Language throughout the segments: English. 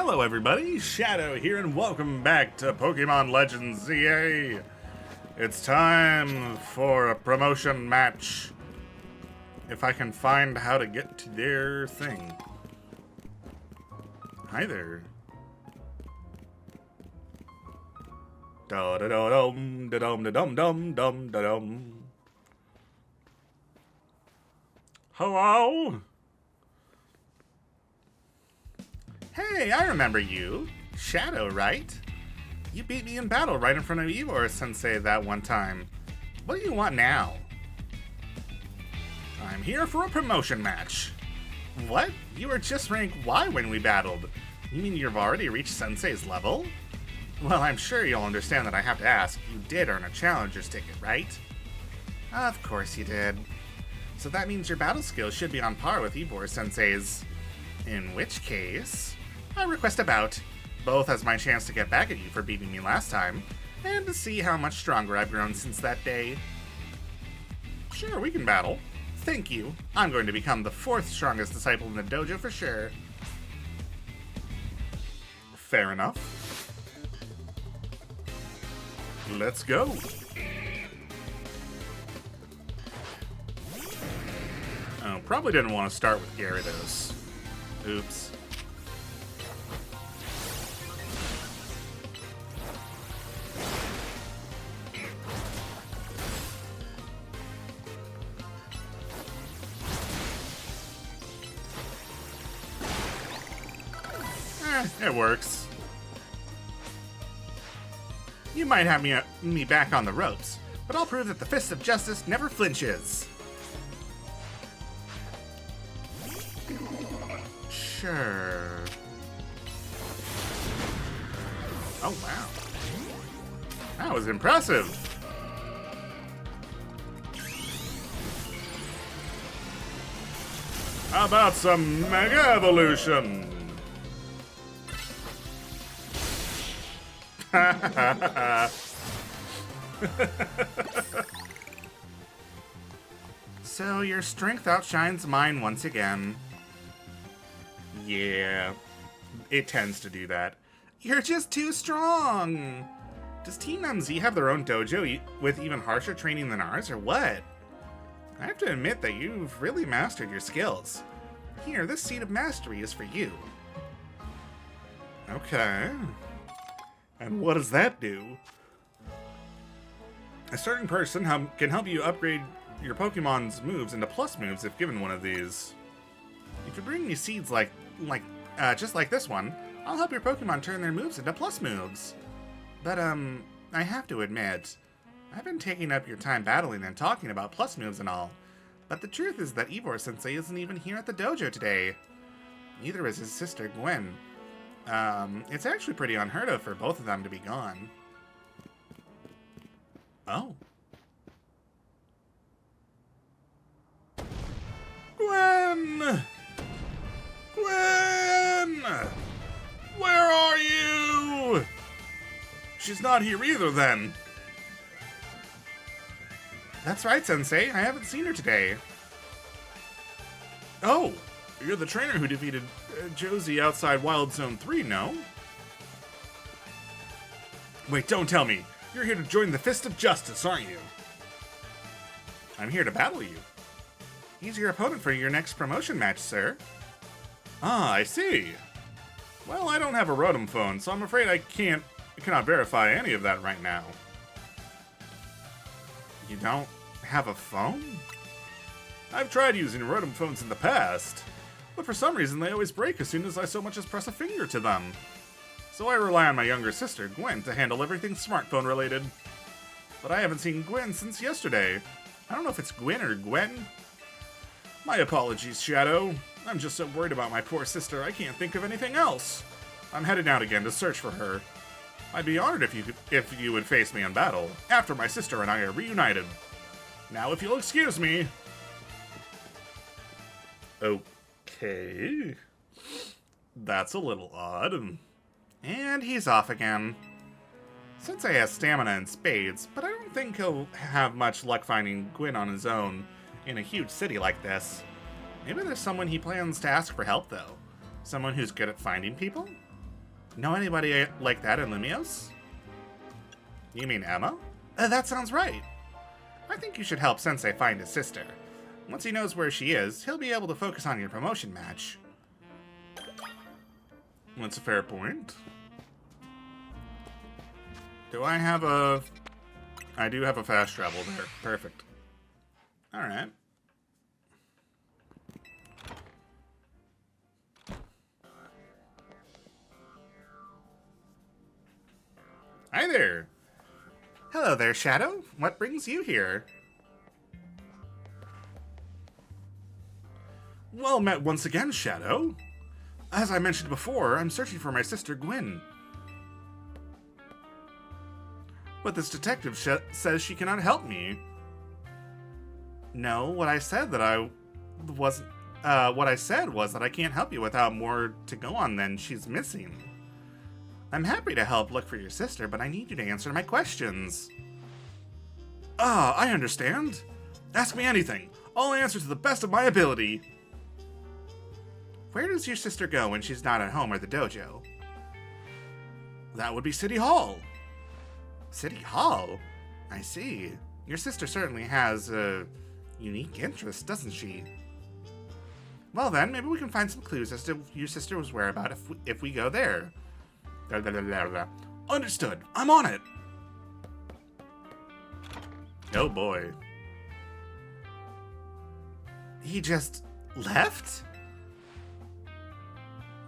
Hello everybody, Shadow here and welcome back to Pokemon Legends ZA. It's time for a promotion match. If I can find how to get to their thing. Hi there. Da da da dum da dum da dum dum dum da dum. Hello? Hey, I remember you. Shadow, right? You beat me in battle right in front of Ivor Sensei that one time. What do you want now? I'm here for a promotion match. What? You were just rank Y when we battled. You mean you've already reached Sensei's level? Well, I'm sure you'll understand that I have to ask. You did earn a challenger's ticket, right? Of course you did. So that means your battle skills should be on par with Ivor Sensei's. In which case, I request a bout, both as my chance to get back at you for beating me last time, and to see how much stronger I've grown since that day. Sure, we can battle. Thank you. I'm going to become the 4th strongest disciple in the dojo for sure. Fair enough. Let's go. Oh, probably didn't want to start with Gyarados. Oops. It works. You might have me back on the ropes, but I'll prove that the fist of justice never flinches. Sure. Oh, wow. That was impressive. How about some Mega Evolution? So your strength outshines mine once again. Yeah, it tends to do that. You're just too strong! Does Team MZ have their own dojo with even harsher training than ours, or what? I have to admit that you've really mastered your skills. Here, this seed of mastery is for you. Okay. And what does that do? A certain person can help you upgrade your Pokemon's moves into plus moves if given one of these. If you bring me seeds just like this one, I'll help your Pokemon turn their moves into plus moves. But, I have to admit, I've been taking up your time battling and talking about plus moves and all, but the truth is that Ivor Sensei isn't even here at the dojo today. Neither is his sister, Gwynn. It's actually pretty unheard of for both of them to be gone. Oh. Gwynn! Gwynn! Where are you? She's not here either, then. That's right, Sensei. I haven't seen her today. Oh, you're the trainer who defeated Josie outside Wild Zone 3, no? Wait, don't tell me. You're here to join the Fist of Justice, aren't you? I'm here to battle you. He's your opponent for your next promotion match, sir. Ah, I see. Well, I don't have a Rotom phone, so I'm afraid I cannot verify any of that right now. You don't have a phone? I've tried using Rotom phones in the past, but for some reason they always break as soon as I so much as press a finger to them. So I rely on my younger sister, Gwynn, to handle everything smartphone related. But I haven't seen Gwynn since yesterday. I don't know if it's Gwynn or Gwen. My apologies, Shadow. I'm just so worried about my poor sister I can't think of anything else. I'm heading out again to search for her. I'd be honored if you would face me in battle, after my sister and I are reunited. Now if you'll excuse me. Okay. That's a little odd. And he's off again. Sensei has stamina and spades, but I don't think he'll have much luck finding Gwynn on his own in a huge city like this. Maybe there's someone he plans to ask for help, though. Someone who's good at finding people? Know anybody like that in Lumios? You mean Emma? That sounds right. I think you should help Sensei find his sister. Once he knows where she is, he'll be able to focus on your promotion match. That's a fair point. Do I have a... I do have a fast travel there. Perfect. Alright. Hi there. Hello there, Shadow. What brings you here? Well met once again, Shadow. As I mentioned before, I'm searching for my sister Gwynn. But this detective says she cannot help me. No, what I said was that I can't help you without more to go on than she's missing. I'm happy to help look for your sister, but I need you to answer my questions. Ah, I understand. Ask me anything. I'll answer to the best of my ability. Where does your sister go when she's not at home or the dojo? That would be City Hall. City Hall? I see. Your sister certainly has a unique interest, doesn't she? Well then, maybe we can find some clues as to your sister's whereabouts if we go there. Blah, blah, blah, blah, blah. Understood. I'm on it. Oh boy. He just left?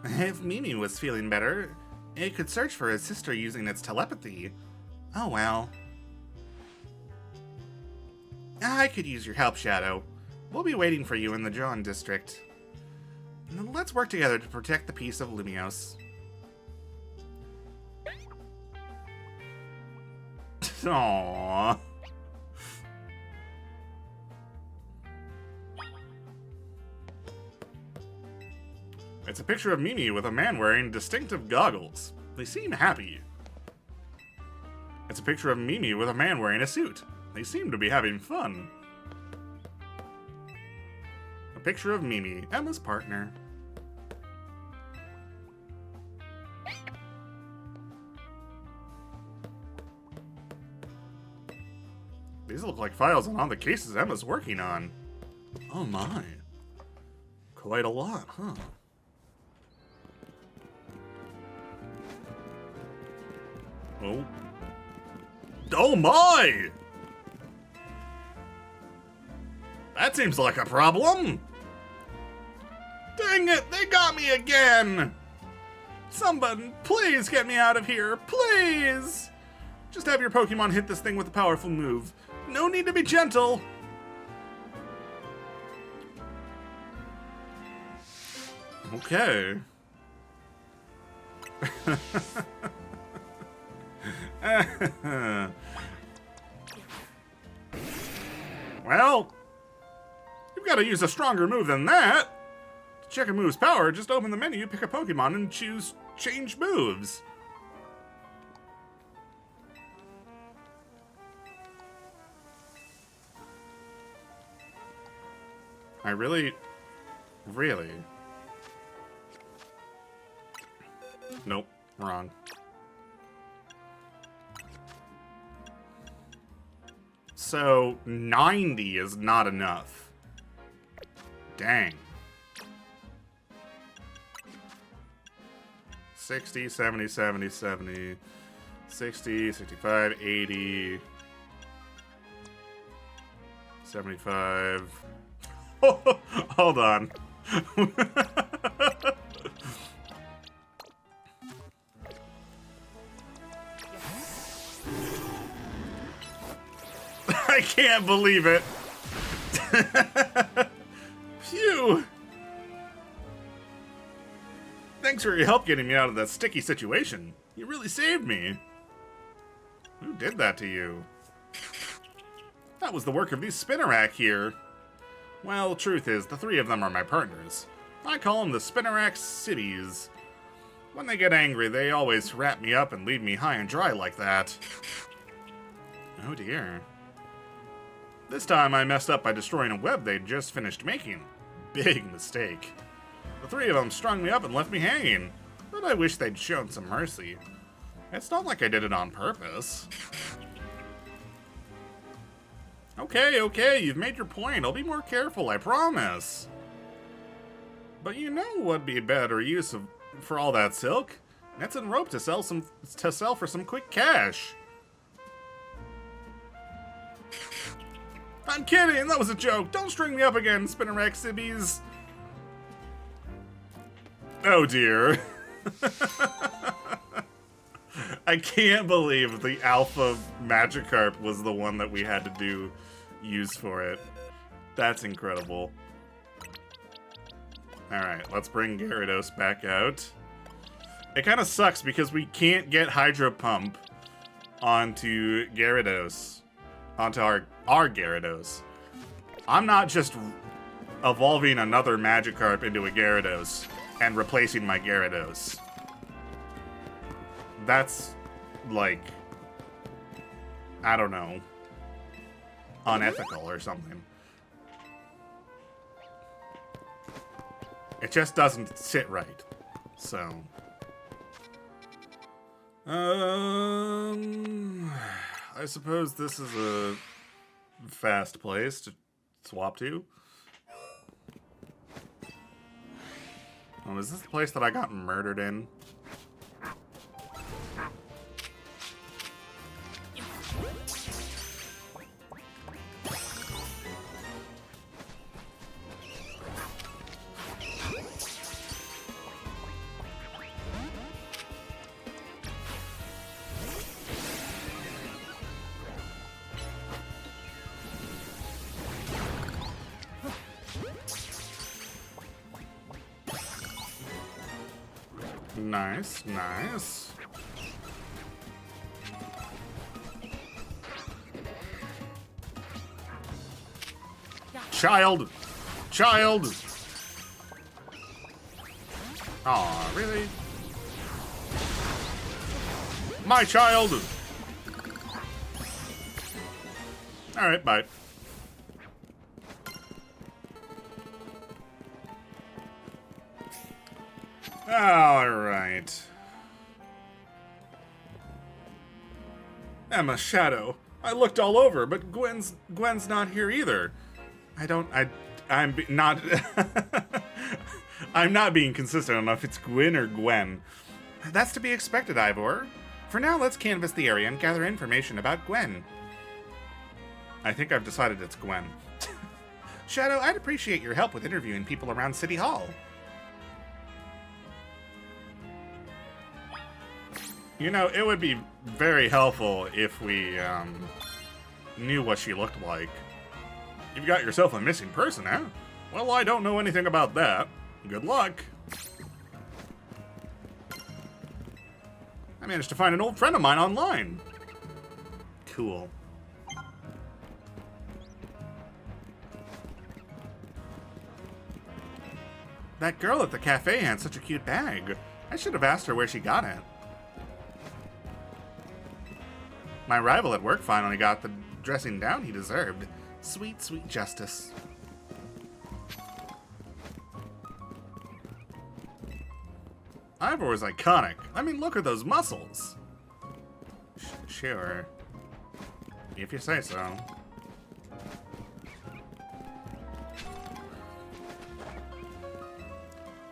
If Mimi was feeling better, it could search for his sister using its telepathy. Oh well. I could use your help, Shadow. We'll be waiting for you in the John district. Let's work together to protect the peace of Lumios. Aww. It's a picture of Mimi with a man wearing distinctive goggles. They seem happy. It's a picture of Mimi with a man wearing a suit. They seem to be having fun. A picture of Mimi, Emma's partner. These look like files on all the cases Emma's working on. Oh my. Quite a lot, huh? Oh. Oh my! That seems like a problem. Dang it, they got me again! Somebody, please get me out of here, please! Just have your Pokemon hit this thing with a powerful move. No need to be gentle. Okay. Well, you've got to use a stronger move than that. To check a move's power, just open the menu, pick a Pokemon, and choose Change Moves. I really... Nope, wrong. So, 90 is not enough. Dang. 60, 70, 70, 70, 60, 65, 80, 75. Hold on. I can't believe it. Phew. Thanks for your help getting me out of that sticky situation. You really saved me. Who did that to you? That was the work of these Spinnerack here. Well, the truth is, the three of them are my partners. I call them the Spinnerack Cities. When they get angry, they always wrap me up and leave me high and dry like that. Oh dear. This time I messed up by destroying a web they'd just finished making. Big mistake. The three of them strung me up and left me hanging. but I wish they'd shown some mercy. It's not like I did it on purpose. Okay, you've made your point. I'll be more careful, I promise. But you know what'd be better use for all that silk? Nets and rope to sell for some quick cash. I'm kidding, that was a joke. Don't string me up again, Spinnerack Sibbies. Oh dear. I can't believe the Alpha Magikarp was the one that we had to use for it. That's incredible. Alright, let's bring Gyarados back out. It kind of sucks because we can't get Hydro Pump onto Gyarados. Onto our Gyarados. I'm not just evolving another Magikarp into a Gyarados and replacing my Gyarados. That's, like, I don't know, unethical or something. It just doesn't sit right. So, I suppose this is a fast place to swap to. Oh, is this the place that I got murdered in? Nice, nice. Child! Child! Aw, really? My child! Alright, bye. Alright. Emma, Shadow. I looked all over, but Gwen's not here either. I'm not I'm not being consistent enough. It's Gwyn or Gwen. That's to be expected, Ivor. For now, let's canvass the area and gather information about Gwen. I think I've decided it's Gwen. Shadow, I'd appreciate your help with interviewing people around City Hall. You know, it would be very helpful if we, knew what she looked like. You've got yourself a missing person, huh? Well, I don't know anything about that. Good luck. I managed to find an old friend of mine online. Cool. That girl at the cafe had such a cute bag. I should have asked her where she got it. My rival at work finally got the dressing down he deserved. Sweet, sweet justice. Ivor is iconic. I mean, look at those muscles. Sure. If you say so.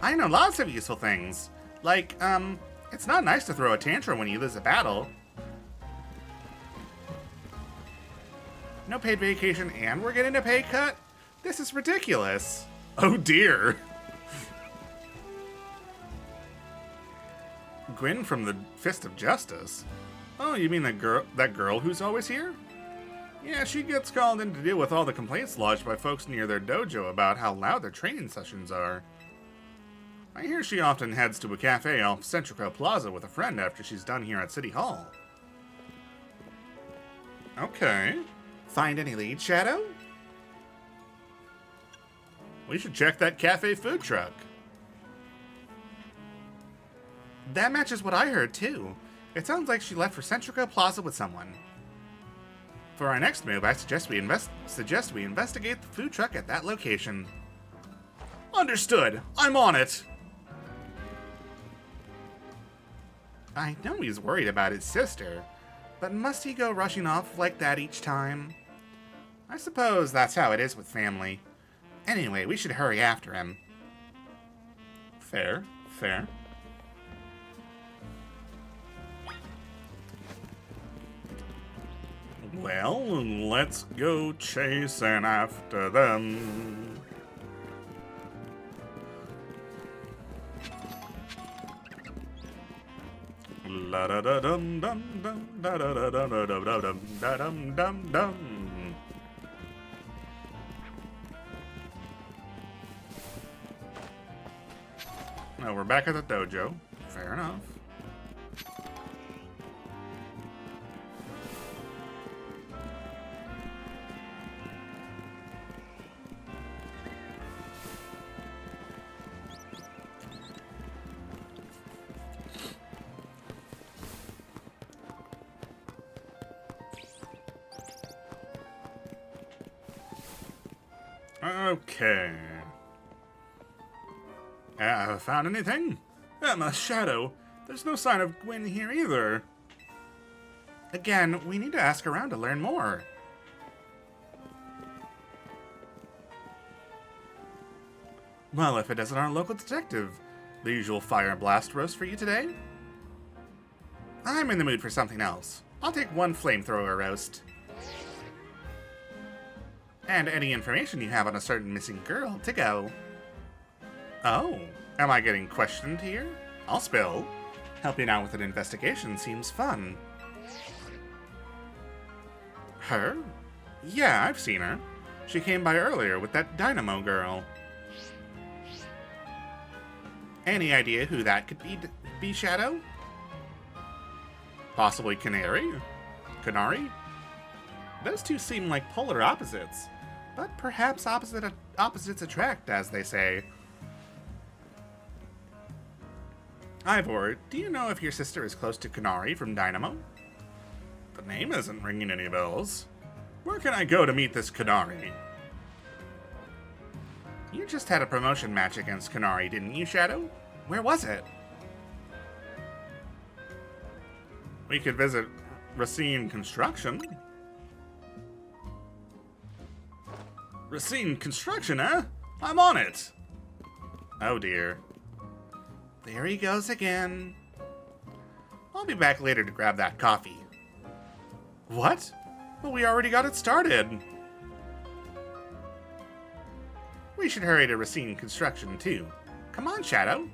I know lots of useful things. Like, it's not nice to throw a tantrum when you lose a battle. No paid vacation and we're getting a pay cut? This is ridiculous. Oh dear. Gwyn from the Fist of Justice? Oh, you mean that girl who's always here? Yeah, she gets called in to deal with all the complaints lodged by folks near their dojo about how loud their training sessions are. I hear she often heads to a cafe off Centrico Plaza with a friend after she's done here at City Hall. Okay. Find any leads, Shadow? We should check that cafe food truck. That matches what I heard, too. It sounds like she left for Centrico Plaza with someone. For our next move, I suggest we investigate the food truck at that location. Understood. I'm on it. I know he's worried about his sister, but must he go rushing off like that each time? I suppose that's how it is with family. Anyway, we should hurry after him. Fair, fair. Well, let's go chasing after them. La da da dum dum dum da da da da da da dum da dum dum dum. Oh, we're back at the dojo. Fair enough. Okay. Found anything? My shadow. There's no sign of Gwynn here either. Again, we need to ask around to learn more. Well, if it isn't our local detective, the usual fire and blast roast for you today? I'm in the mood for something else. I'll take one flamethrower roast. And any information you have on a certain missing girl to go. Oh, am I getting questioned here? I'll spill. Helping out with an investigation seems fun. Her? Yeah, I've seen her. She came by earlier with that Dynamo girl. Any idea who that could be, Shadow? Possibly Canary? Canary? Those two seem like polar opposites, but perhaps opposites attract, as they say. Ivor, do you know if your sister is close to Canary from Dynamo? The name isn't ringing any bells. Where can I go to meet this Canary? You just had a promotion match against Canary, didn't you, Shadow? Where was it? We could visit Racine Construction. Racine Construction, eh? I'm on it! Oh dear. There he goes again. I'll be back later to grab that coffee. What? Well, we already got it started. We should hurry to Racine Construction, too. Come on, Shadow.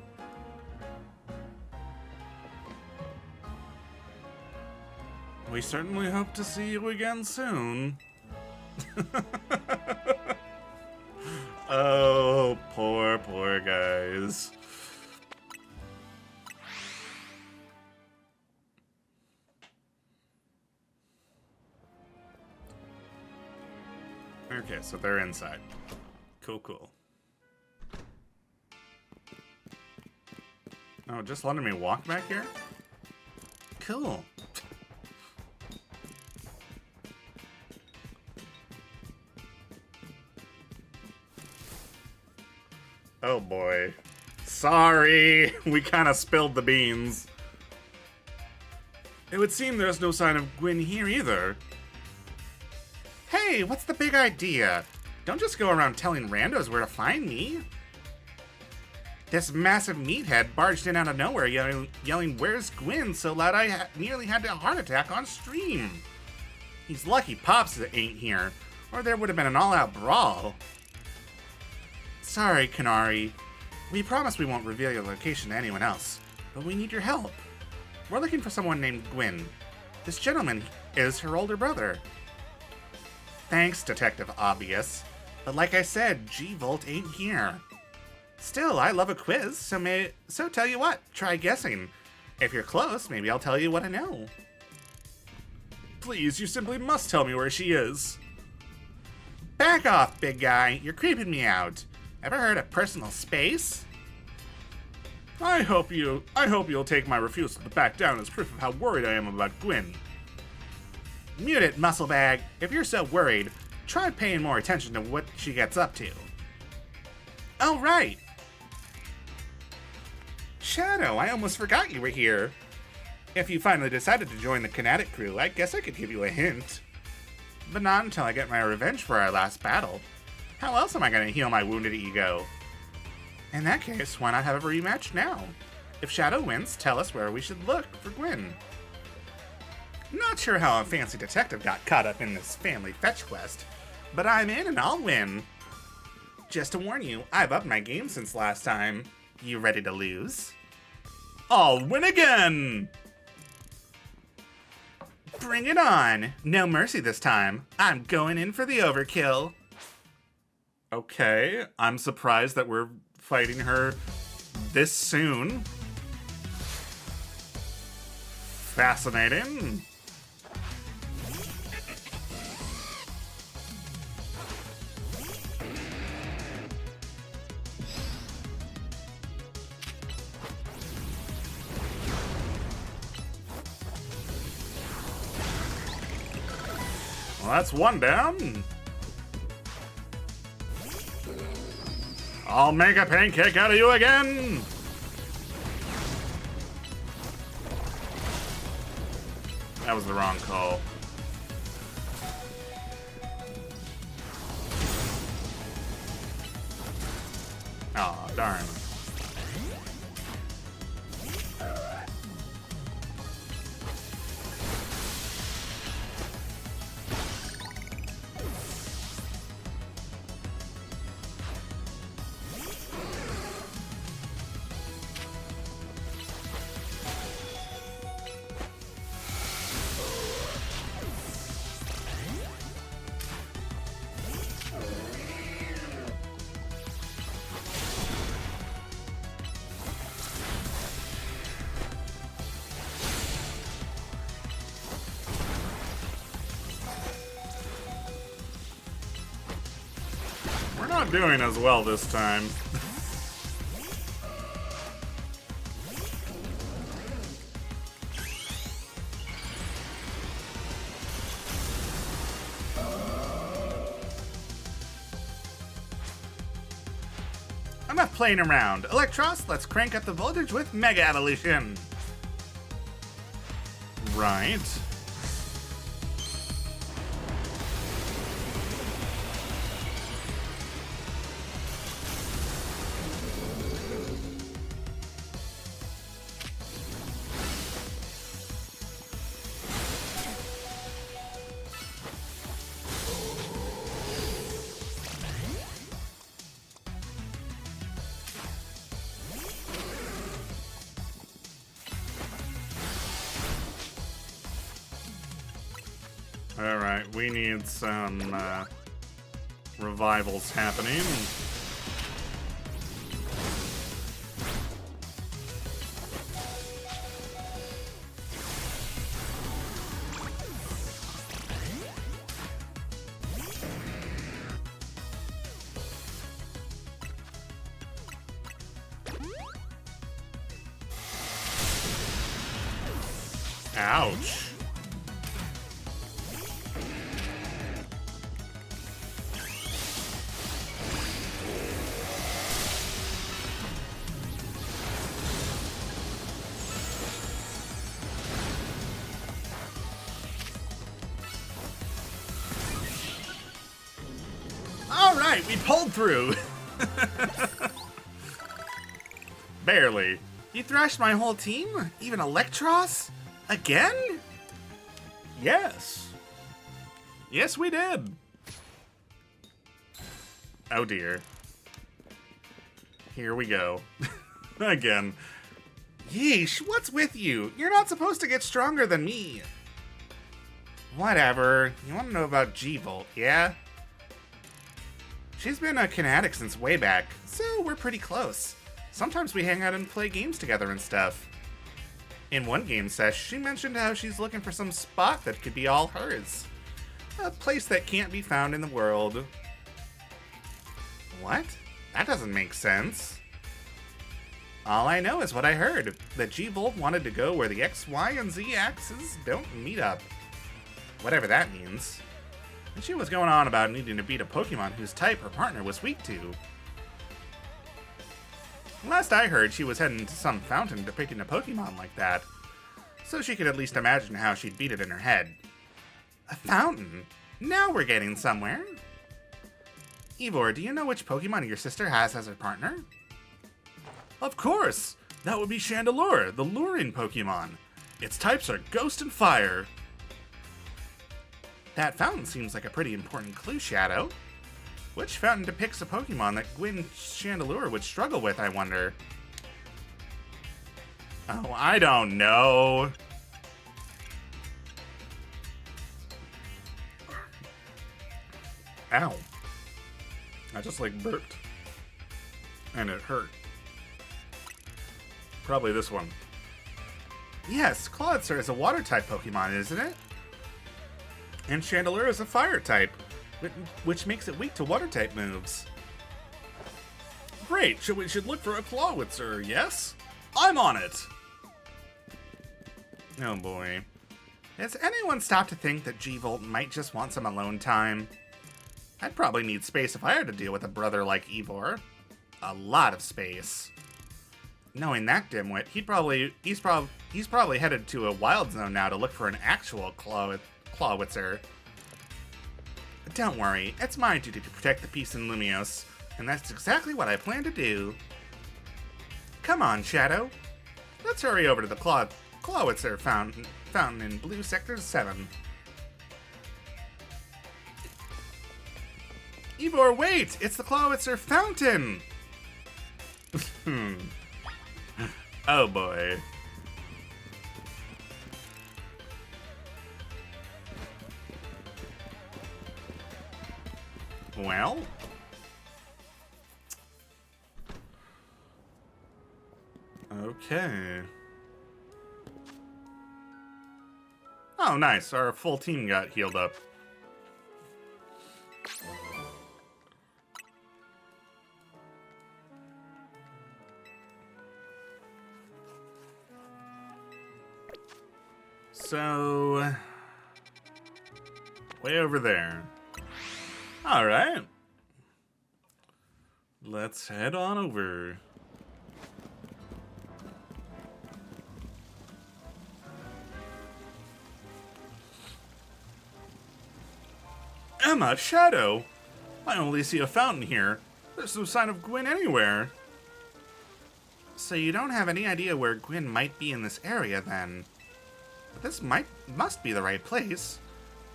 We certainly hope to see you again soon. Oh, poor guys. Okay, so they're inside. Cool. Oh, just letting me walk back here? Cool. Oh boy. Sorry, we kind of spilled the beans. It would seem there's no sign of Gwynn here either. Hey, what's the big idea? Don't just go around telling randos where to find me. This massive meathead barged in out of nowhere yelling, "Where's Gwynn?" so loud I nearly had a heart attack on stream. He's lucky Pops ain't here, or there would have been an all-out brawl. Sorry, Canary. We promise we won't reveal your location to anyone else, but we need your help. We're looking for someone named Gwynn. This gentleman is her older brother. Thanks, Detective Obvious. But like I said, G-Volt ain't here. Still, I love a quiz, so tell you what, try guessing. If you're close, maybe I'll tell you what I know. Please, you simply must tell me where she is. Back off, big guy. You're creeping me out. Ever heard of personal space? I hope you'll take my refusal to back down as proof of how worried I am about Gwynn. Mute it, muscle bag. If you're so worried, try paying more attention to what she gets up to. Oh, right. Shadow, I almost forgot you were here. If you finally decided to join the Kinetic crew, I guess I could give you a hint. But not until I get my revenge for our last battle. How else am I going to heal my wounded ego? In that case, why not have a rematch now? If Shadow wins, tell us where we should look for Gwynn. Not sure how a fancy detective got caught up in this family fetch quest, but I'm in and I'll win. Just to warn you, I've upped my game since last time. You ready to lose? I'll win again! Bring it on! No mercy this time. I'm going in for the overkill. Okay, I'm surprised that we're fighting her this soon. Fascinating. Well, that's one down. I'll make a pancake out of you again. That was the wrong call. Aw, oh, darn. Not doing as well this time. Enough playing around. Electros, let's crank up the voltage with Mega Evolution. Right. Alright, we need some revivals happening. Ouch. Alright, we pulled through. Barely. You thrashed my whole team? Even Electros? Again? Yes. Yes, we did. Oh dear. Here we go. Again. Yeesh, what's with you? You're not supposed to get stronger than me. Whatever. You want to know about G-Volt, yeah? She's been a Kinetic since way back, so we're pretty close. Sometimes we hang out and play games together and stuff. In one game sesh, she mentioned how she's looking for some spot that could be all hers. A place that can't be found in the world. What? That doesn't make sense. All I know is what I heard, that G-Volt wanted to go where the X, Y, and Z axes don't meet up. Whatever that means. And she was going on about needing to beat a Pokemon whose type her partner was weak to. Last I heard, she was heading to some fountain depicting a Pokemon like that. so she could at least imagine how she'd beat it in her head. A fountain? Now we're getting somewhere. Ivor, do you know which Pokemon your sister has as her partner? Of course! That would be Chandelure, the luring Pokemon. Its types are Ghost and Fire. That fountain seems like a pretty important clue, Shadow. Which fountain depicts a Pokemon that Gwynn Chandelure would struggle with, I wonder? Oh, I don't know. Ow. I just burped. And it hurt. Probably this one. Yes, Clawitzer is a water-type Pokemon, isn't it? And Chandelure is a fire-type, which makes it weak to water-type moves. Great, we should look for a Clawitzer, yes? I'm on it! Oh boy. Has anyone stopped to think that G-Volt might just want some alone time? I'd probably need space if I had to deal with a brother like Ivor. A lot of space. Knowing that dimwit, he's probably headed to a wild zone now to look for an actual Clawitzer. Don't worry, it's my duty to protect the peace in Lumiose, and that's exactly what I plan to do. Come on, Shadow. Let's hurry over to the Clawitzer fountain in Blue Sector 7. Ivor, wait! It's the Clawitzer fountain! Oh boy. Well? Okay. Oh, nice. Our full team got healed up. So, way over there. All right. Let's head on over. Emma, Shadow! I only see a fountain here. There's no sign of Gwynn anywhere. So you don't have any idea where Gwynn might be in this area, then? But this must be the right place.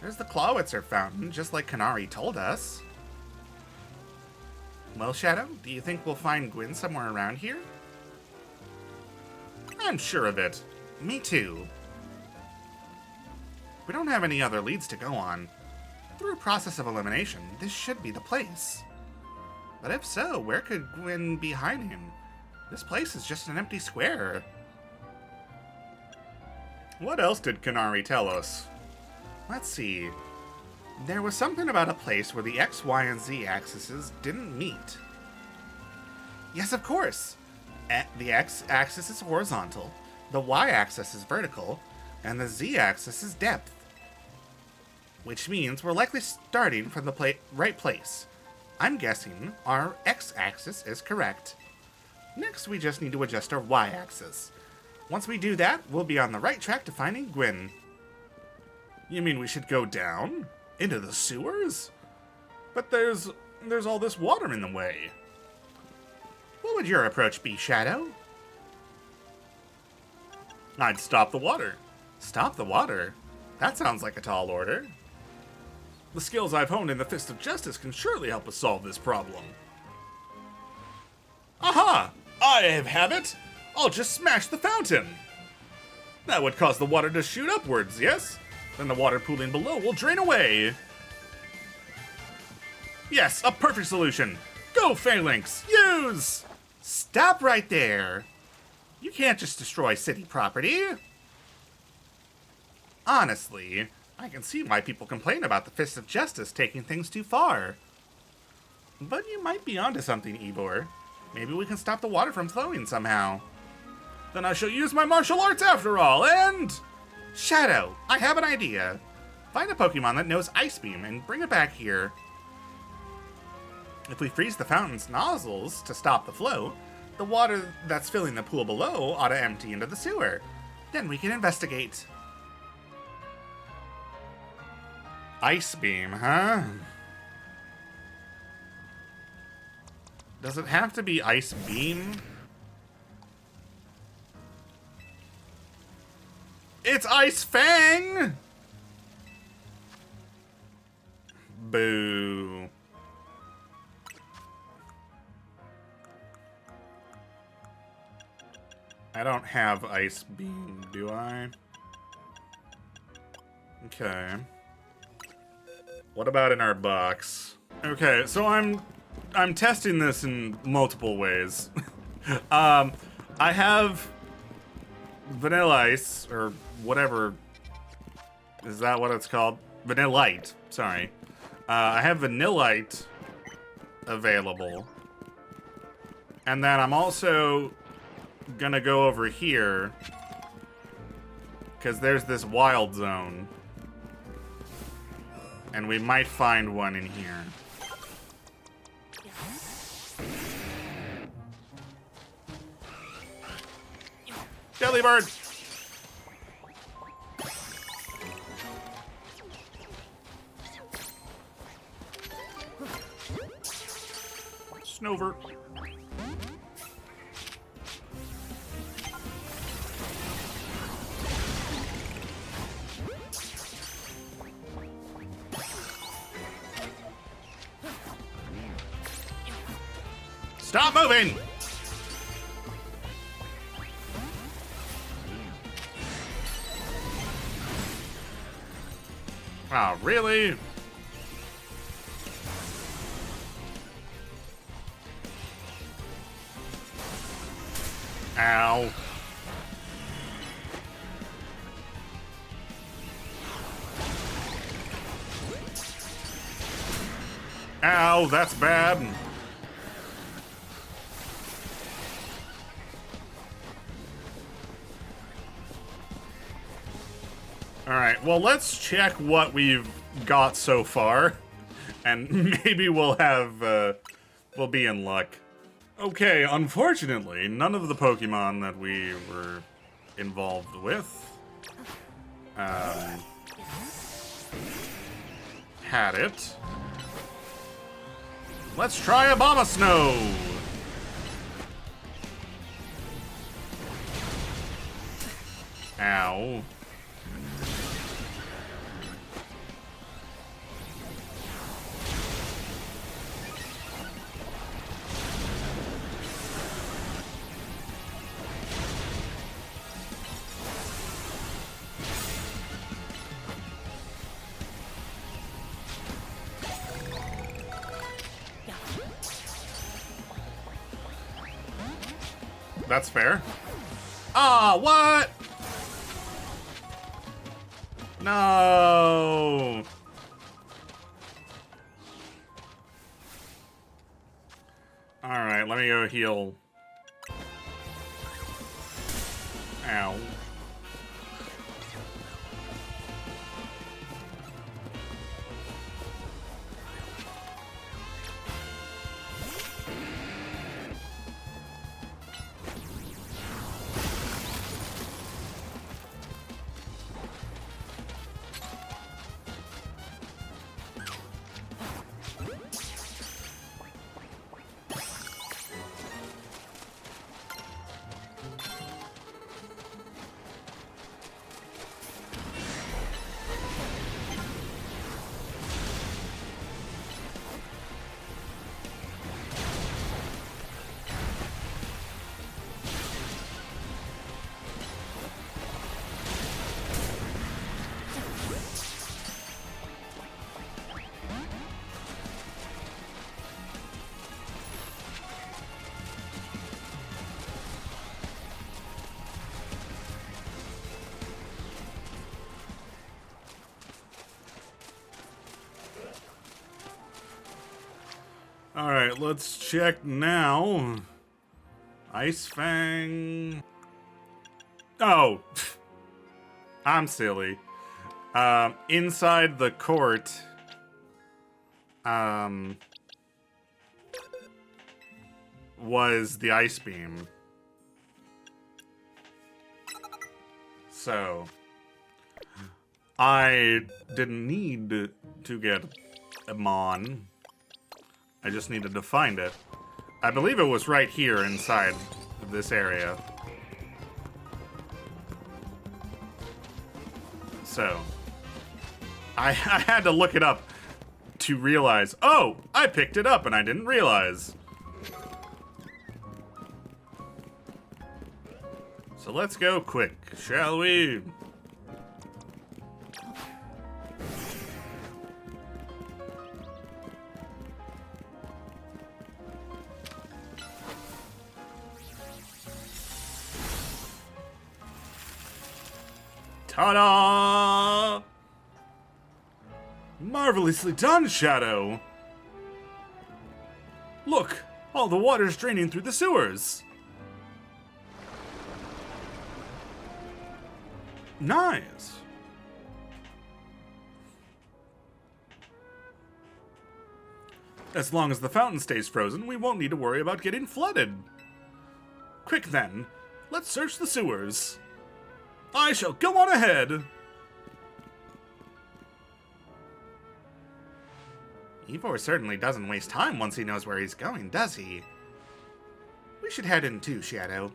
There's the Clawitzer fountain, just like Kanari told us. Well, Shadow, do you think we'll find Gwynn somewhere around here? I'm sure of it. Me too. We don't have any other leads to go on. Through a process of elimination, this should be the place. But if so, where could Gwynn be hiding? This place is just an empty square. What else did Kanari tell us? Let's see. There was something about a place where the X, Y, and Z axes didn't meet. Yes, of course. The X-axis is horizontal, the Y-axis is vertical, and the Z-axis is depth. Which means we're likely starting from the right place. I'm guessing our X-axis is correct. Next, we just need to adjust our Y-axis. Once we do that, we'll be on the right track to finding Gwynn. You mean we should go down? Into the sewers? But there's all this water in the way. What would your approach be, Shadow? I'd stop the water. Stop the water? That sounds like a tall order. The skills I've honed in the Fist of Justice can surely help us solve this problem. Aha! I have it! I'll just smash the fountain! That would cause the water to shoot upwards, yes? Then the water pooling below will drain away. Yes, a perfect solution! Go, Phalanx! Use! Stop right there! You can't just destroy city property. Honestly, I can see why people complain about the Fist of Justice taking things too far. But you might be onto something, Ivor. Maybe we can stop the water from flowing somehow. Then I shall use my martial arts after all, and... Shadow, I have an idea. Find a Pokemon that knows Ice Beam and bring it back here. If we freeze the fountain's nozzles to stop the flow, the water that's filling the pool below ought to empty into the sewer. Then we can investigate. Ice beam, huh? Does it have to be ice beam? It's Ice Fang! Boo. I don't have Ice Beam, do I? Okay. What about in our box? Okay, so I'm testing this in multiple ways. I have Vanilla Ice, or whatever. Is that what it's called? Vanillite, sorry. I have Vanillite available. And then I'm also gonna go over here, because there's this wild zone. And we might find one in here. Delibird! Snover. Stop moving! Oh, really? Ow. Ow, that's bad. Alright, well, let's check what we've got so far. And maybe we'll have, we'll be in luck. Okay, unfortunately, none of the Pokemon that we were involved with had it. Let's try Abomasnow! Ow. That's fair. Ah, what? No. All right, let me go heal. Ow. Alright, let's check now. Ice Fang. Oh! I'm silly. Inside the court, was the Ice Beam. So, I didn't need to get a Mon. I just needed to find it. I believe it was right here inside of this area. So, I had to look it up to realize, oh, I picked it up and I didn't realize. So let's go quick, shall we? Ta-da! Marvelously done, Shadow! Look, all the water's draining through the sewers. Nice. As long as the fountain stays frozen, we won't need to worry about getting flooded. Quick then, let's search the sewers. I shall go on ahead. Ivor certainly doesn't waste time once he knows where he's going, does he? We should head in too, Shadow.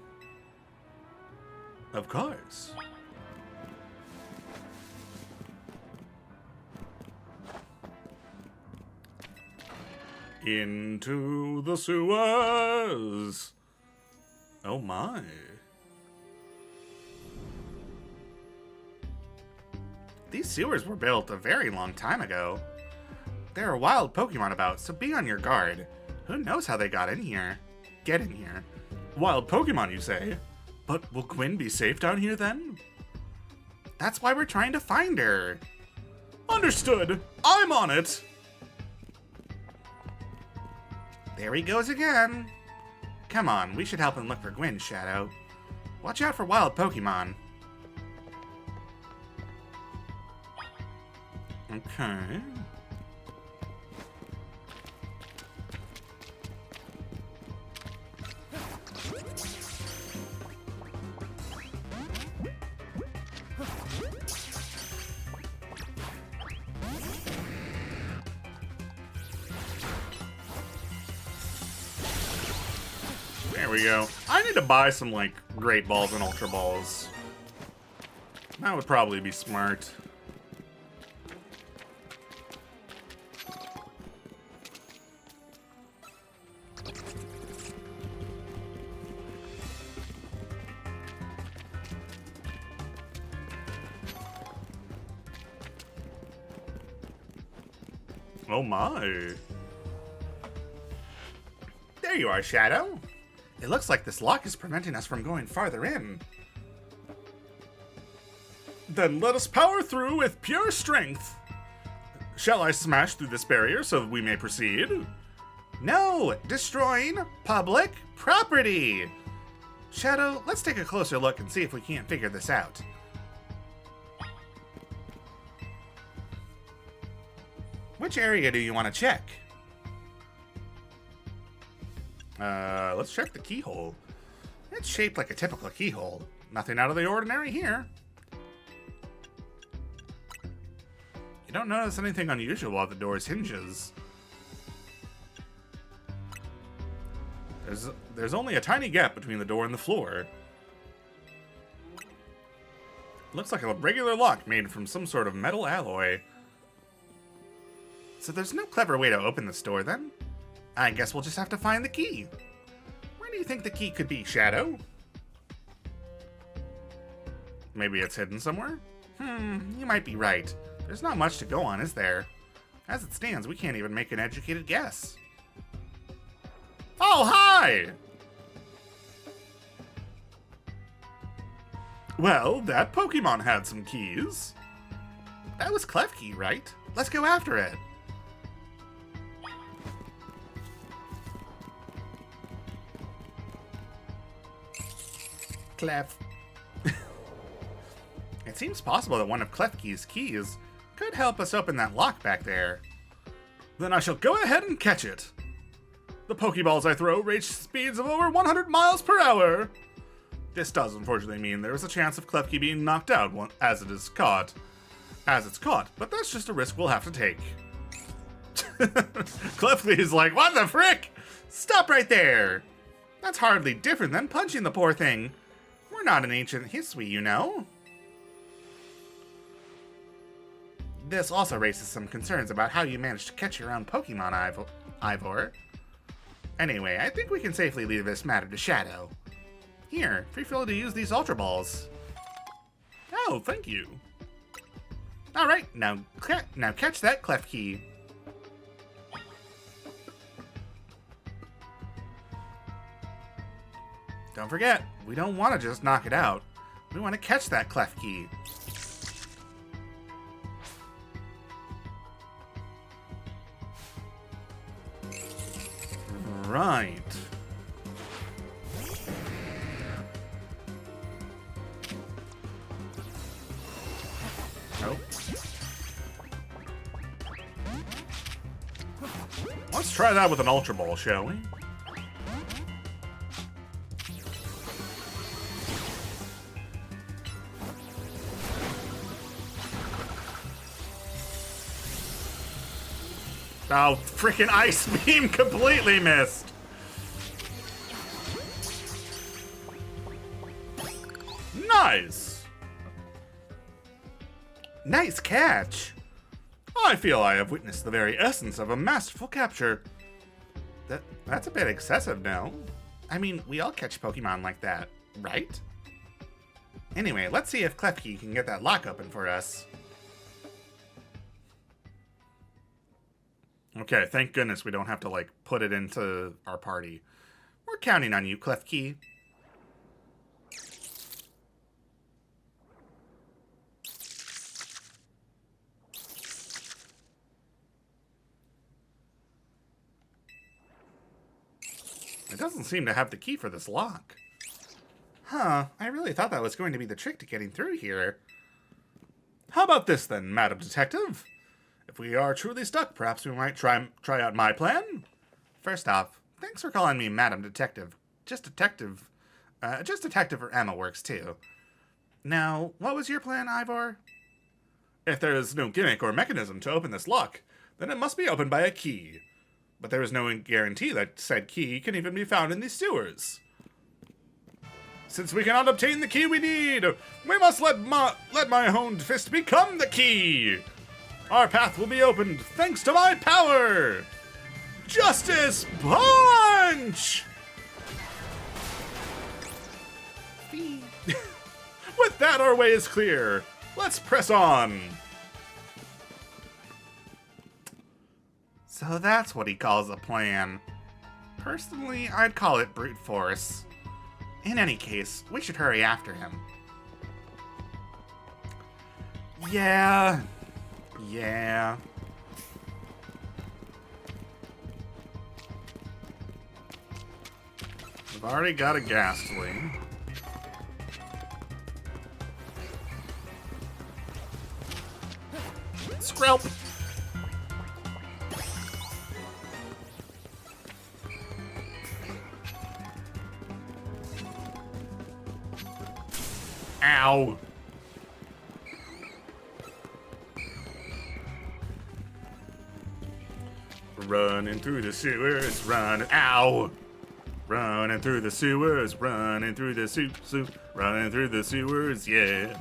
Of course. Into the sewers. Oh my. These sewers were built a very long time ago. There are wild Pokemon about, so be on your guard. Who knows how they got in here? Get in here. Wild Pokemon, you say? But will Gwynn be safe down here then? That's why we're trying to find her. Understood. I'm on it. There he goes again. Come on, we should help him look for Gwynn, Shadow. Watch out for wild Pokemon. Okay. There we go. I need to buy some, like, Great Balls and Ultra Balls. That would probably be smart. Oh my. There you are, Shadow. It looks like this lock is preventing us from going farther in. Then let us power through with pure strength. Shall I smash through this barrier so that we may proceed? No, destroying public property. Shadow, let's take a closer look and see if we can't figure this out. Which area do you want to check? Let's check the keyhole. It's shaped like a typical keyhole. Nothing out of the ordinary here. You don't notice anything unusual on the door's hinges. There's only a tiny gap between the door and the floor. Looks like a regular lock made from some sort of metal alloy. So there's no clever way to open this door, then? I guess we'll just have to find the key. Where do you think the key could be, Shadow? Maybe it's hidden somewhere? You might be right. There's not much to go on, is there? As it stands, we can't even make an educated guess. Oh, hi! Well, that Pokemon had some keys. That was Klefki, right? Let's go after it. Clef. It seems possible that one of Klefki's keys could help us open that lock back there. Then I shall go ahead and catch it. The Pokeballs I throw reach speeds of over 100 miles per hour. This does unfortunately mean there is a chance of Klefki being knocked out as it's caught, but that's just a risk we'll have to take. Klefki is like, what the frick? Stop right there! That's hardly different than punching the poor thing. We're not in ancient history, you know. This also raises some concerns about how you managed to catch your own Pokemon, Ivor. Anyway, I think we can safely leave this matter to Shadow. Here, feel free to use these Ultra Balls. Oh, thank you. Alright, now catch that Klefki. Don't forget, we don't want to just knock it out. We want to catch that Klefki. Right. Oh. Let's try that with an Ultra Ball, shall we? Oh, freaking Ice Beam completely missed. Nice. Nice catch. I feel I have witnessed the very essence of a masterful capture. That's a bit excessive, no? I mean, we all catch Pokemon like that, right? Anyway, let's see if Klefki can get that lock open for us. Okay, thank goodness we don't have to, like, put it into our party. We're counting on you, Klefki. It doesn't seem to have the key for this lock. Huh, I really thought that was going to be the trick to getting through here. How about this then, Madam Detective? If we are truly stuck, perhaps we might try out my plan? First off, thanks for calling me Madam Detective. Just Detective or Emma works too. Now, what was your plan, Ivor? If there is no gimmick or mechanism to open this lock, then it must be opened by a key. But there is no guarantee that said key can even be found in these sewers. Since we cannot obtain the key we need, we must let my honed fist become the key! Our path will be opened thanks to my power! Justice Punch! With that, our way is clear. Let's press on. So that's what he calls a plan. Personally, I'd call it brute force. In any case, we should hurry after him. Yeah. We've already got a Ghastly. Skrelp! Ow! Running through the sewers, ow! Running through the sewers, running through the running through the sewers, yeah.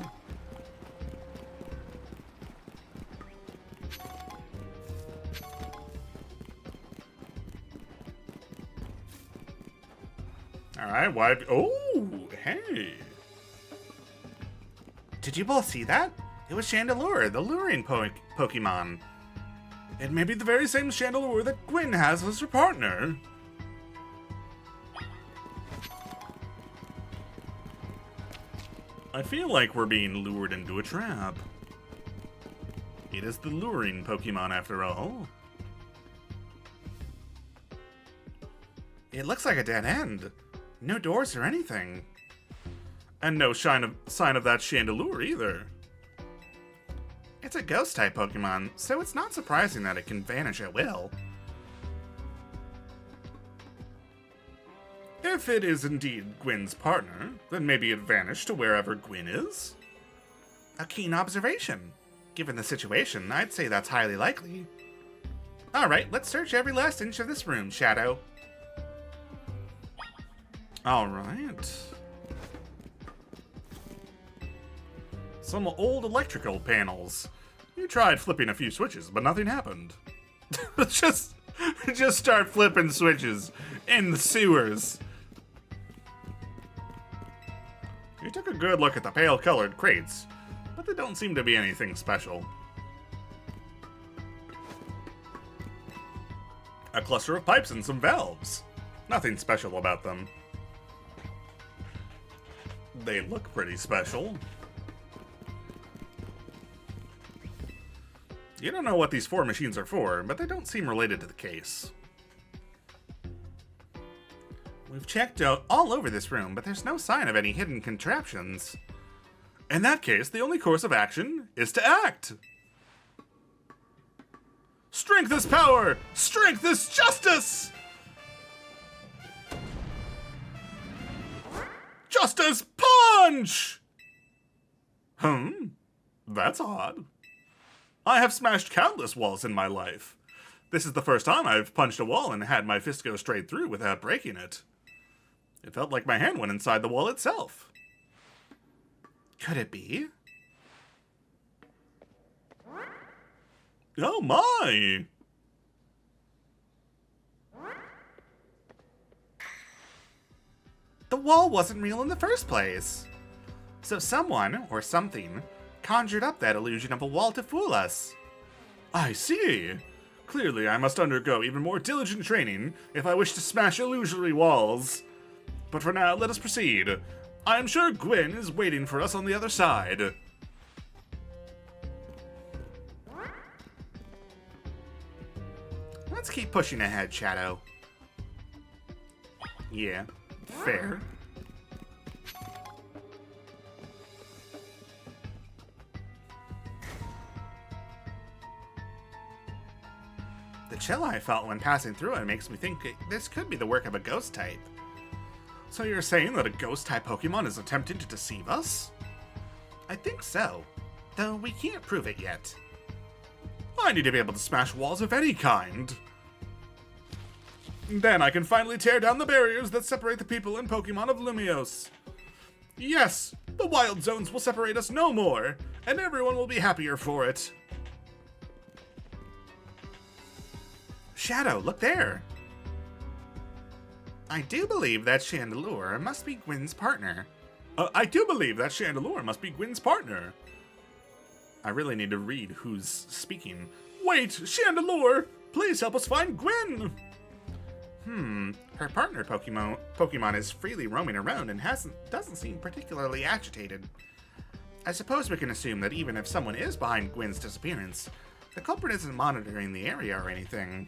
Alright, wipe. Oh, hey. Did you both see that? It was Chandelure, the luring Pokemon. It may be the very same Chandelure that Gwynn has as her partner. I feel like we're being lured into a trap. It is the luring Pokemon after all. It looks like a dead end. No doors or anything. And no sign of that Chandelure either. It's a ghost-type Pokemon, so it's not surprising that it can vanish at will. If it is indeed Gwynn's partner, then maybe it vanished to wherever Gwynn is? A keen observation. Given the situation, I'd say that's highly likely. Alright, let's search every last inch of this room, Shadow. Alright. Some old electrical panels. You tried flipping a few switches, but nothing happened. just start flipping switches in the sewers. You took a good look at the pale-colored crates, but they don't seem to be anything special. A cluster of pipes and some valves. Nothing special about them. They look pretty special. You don't know what these 4 machines are for, but they don't seem related to the case. We've checked out all over this room, but there's no sign of any hidden contraptions. In that case, the only course of action is to act. Strength is power! Strength is justice! Justice punch! That's odd. I have smashed countless walls in my life. This is the first time I've punched a wall and had my fist go straight through without breaking it. It felt like my hand went inside the wall itself. Could it be? Oh my! The wall wasn't real in the first place. So someone, or something, conjured up that illusion of a wall to fool us. I see. Clearly I must undergo even more diligent training if I wish to smash illusory walls. But for now, let us proceed. I am sure Gwynn is waiting for us on the other side. Let's keep pushing ahead, Shadow. Yeah, fair. The chill I felt when passing through it makes me think this could be the work of a ghost type. So you're saying that a ghost type Pokemon is attempting to deceive us? I think so, though we can't prove it yet. I need to be able to smash walls of any kind. Then I can finally tear down the barriers that separate the people and Pokemon of Lumiose. Yes, the wild zones will separate us no more, and everyone will be happier for it. Shadow, look there! I do believe that Chandelure must be Gwynn's partner. I really need to read who's speaking. Wait, Chandelure! Please help us find Gwynn! Her partner Pokemon is freely roaming around and doesn't seem particularly agitated. I suppose we can assume that even if someone is behind Gwynn's disappearance, the culprit isn't monitoring the area or anything.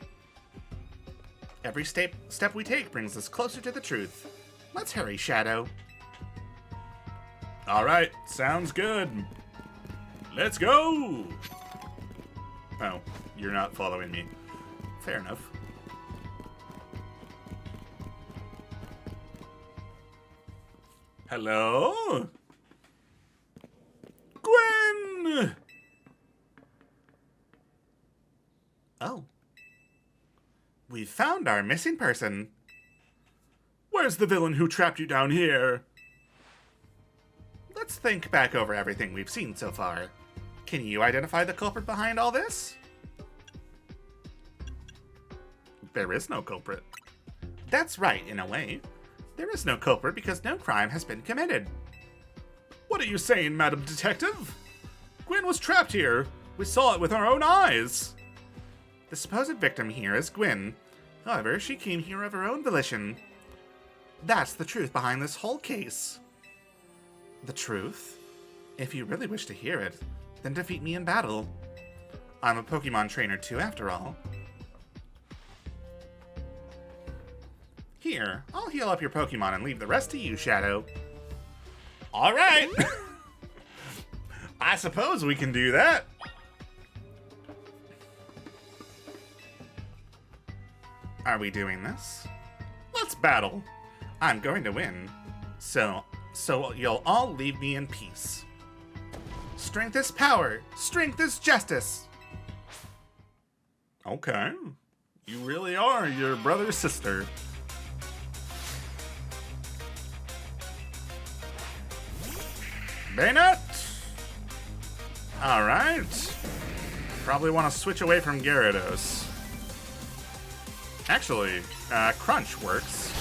Every step we take brings us closer to the truth. Let's hurry, Shadow. Alright, sounds good. Let's go! Oh, you're not following me. Fair enough. Hello? Gwynn! Oh. We've found our missing person. Where's the villain who trapped you down here? Let's think back over everything we've seen so far. Can you identify the culprit behind all this? There is no culprit. That's right, in a way. There is no culprit because no crime has been committed. What are you saying, Madam Detective? Gwynn was trapped here. We saw it with our own eyes. The supposed victim here is Gwynn. However, she came here of her own volition. That's the truth behind this whole case. The truth? If you really wish to hear it, then defeat me in battle. I'm a Pokemon trainer too, after all. Here, I'll heal up your Pokemon and leave the rest to you, Shadow. Alright! I suppose we can do that. Are we doing this? Let's battle. I'm going to win. So you'll all leave me in peace. Strength is power. Strength is justice. Okay. You really are your brother's sister. Bayonet! Alright. Probably want to switch away from Gyarados. Actually, Crunch works.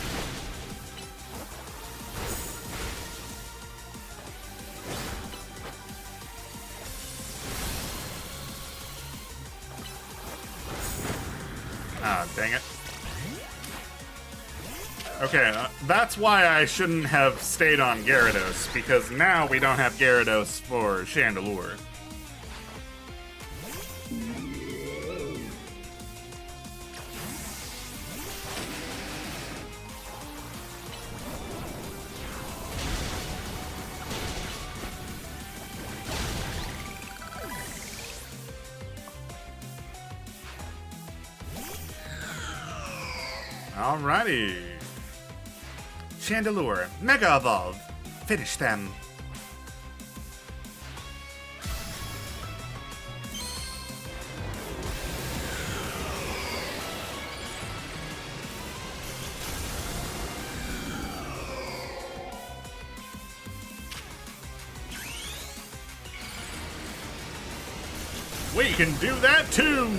Ah, dang it. Okay, that's why I shouldn't have stayed on Gyarados, because now we don't have Gyarados for Chandelure. Alrighty. Chandelure, Mega Evolve. Finish them. We can do that too!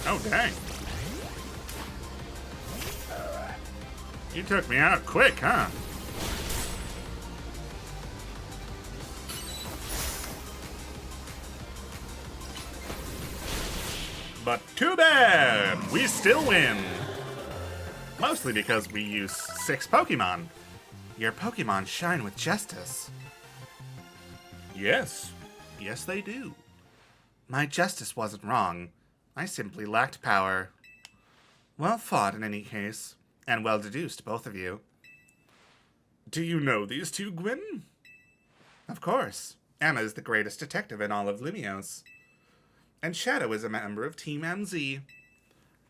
Oh, dang. You took me out quick, huh? But too bad! We still win! Mostly because we use 6 Pokemon. Your Pokemon shine with justice. Yes. Yes, they do. My justice wasn't wrong. I simply lacked power. Well fought in any case, and well deduced, both of you. Do you know these two, Gwynn? Of course. Emma is the greatest detective in all of Limios. And Shadow is a member of Team MZ.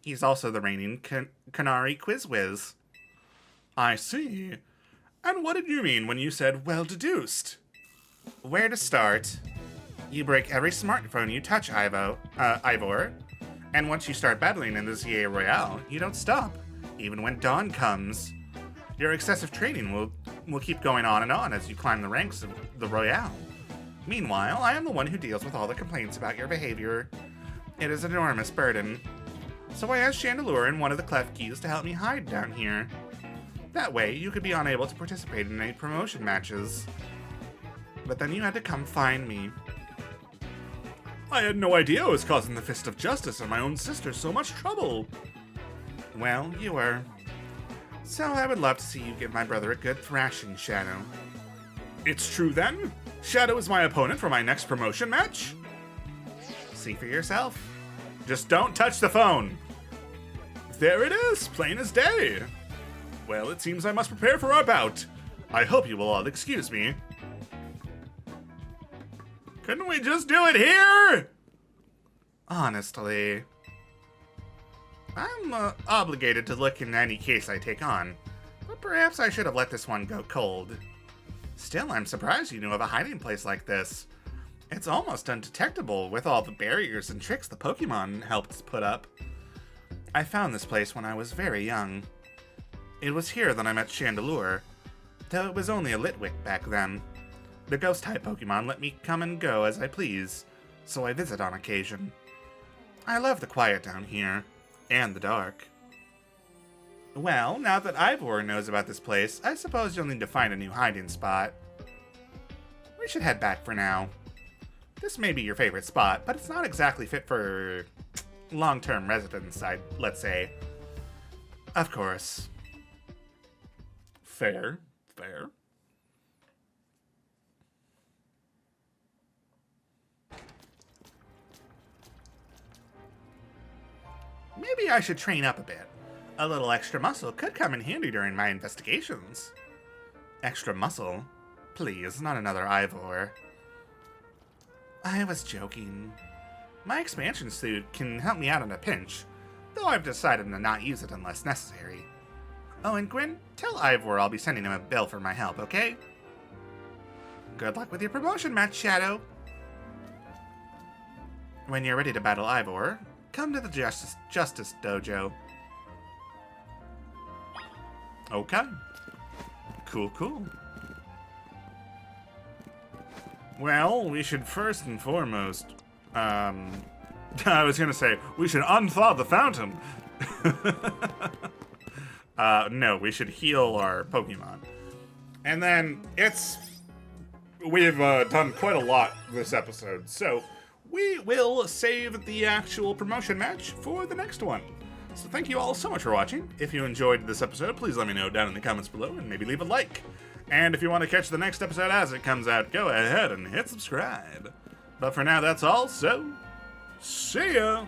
He's also the reigning Canary Quiz Whiz. I see. And what did you mean when you said well deduced? Where to start? You break every smartphone you touch, Ivor. And once you start battling in the ZA Royale, you don't stop, even when dawn comes. Your excessive training will keep going on and on as you climb the ranks of the Royale. Meanwhile, I am the one who deals with all the complaints about your behavior. It is an enormous burden. So I asked Chandelure and one of the Klefkis to help me hide down here. That way, you could be unable to participate in any promotion matches. But then you had to come find me. I had no idea I was causing the Fist of Justice and my own sister so much trouble. Well, you were. So I would love to see you give my brother a good thrashing, Shadow. It's true then? Shadow is my opponent for my next promotion match? See for yourself. Just don't touch the phone. There it is, plain as day. Well, it seems I must prepare for our bout. I hope you will all excuse me. Couldn't we just do it here? Honestly, I'm obligated to look in any case I take on, but perhaps I should have let this one go cold. Still, I'm surprised you knew of a hiding place like this. It's almost undetectable with all the barriers and tricks the Pokemon helped put up. I found this place when I was very young. It was here that I met Chandelure, though it was only a Litwick back then. The Ghost-type Pokemon let me come and go as I please, so I visit on occasion. I love the quiet down here, and the dark. Well, now that Ivor knows about this place, I suppose you'll need to find a new hiding spot. We should head back for now. This may be your favorite spot, but it's not exactly fit for long-term residence, let's say. Of course. Fair. Maybe I should train up a bit. A little extra muscle could come in handy during my investigations. Extra muscle? Please, not another Ivor. I was joking. My expansion suit can help me out in a pinch, though I've decided to not use it unless necessary. Oh, and Gwynn, tell Ivor I'll be sending him a bill for my help, okay? Good luck with your promotion match, Shadow. When you're ready to battle Ivor, come to the Justice Dojo. Okay. Cool. Well, we should first and foremost, I was gonna say, we should unthaw the fountain. No, we should heal our Pokemon. And then, we've done quite a lot this episode, so we will save the actual promotion match for the next one. So thank you all so much for watching. If you enjoyed this episode, please let me know down in the comments below and maybe leave a like. And if you want to catch the next episode as it comes out, go ahead and hit subscribe. But for now, that's all, so see ya!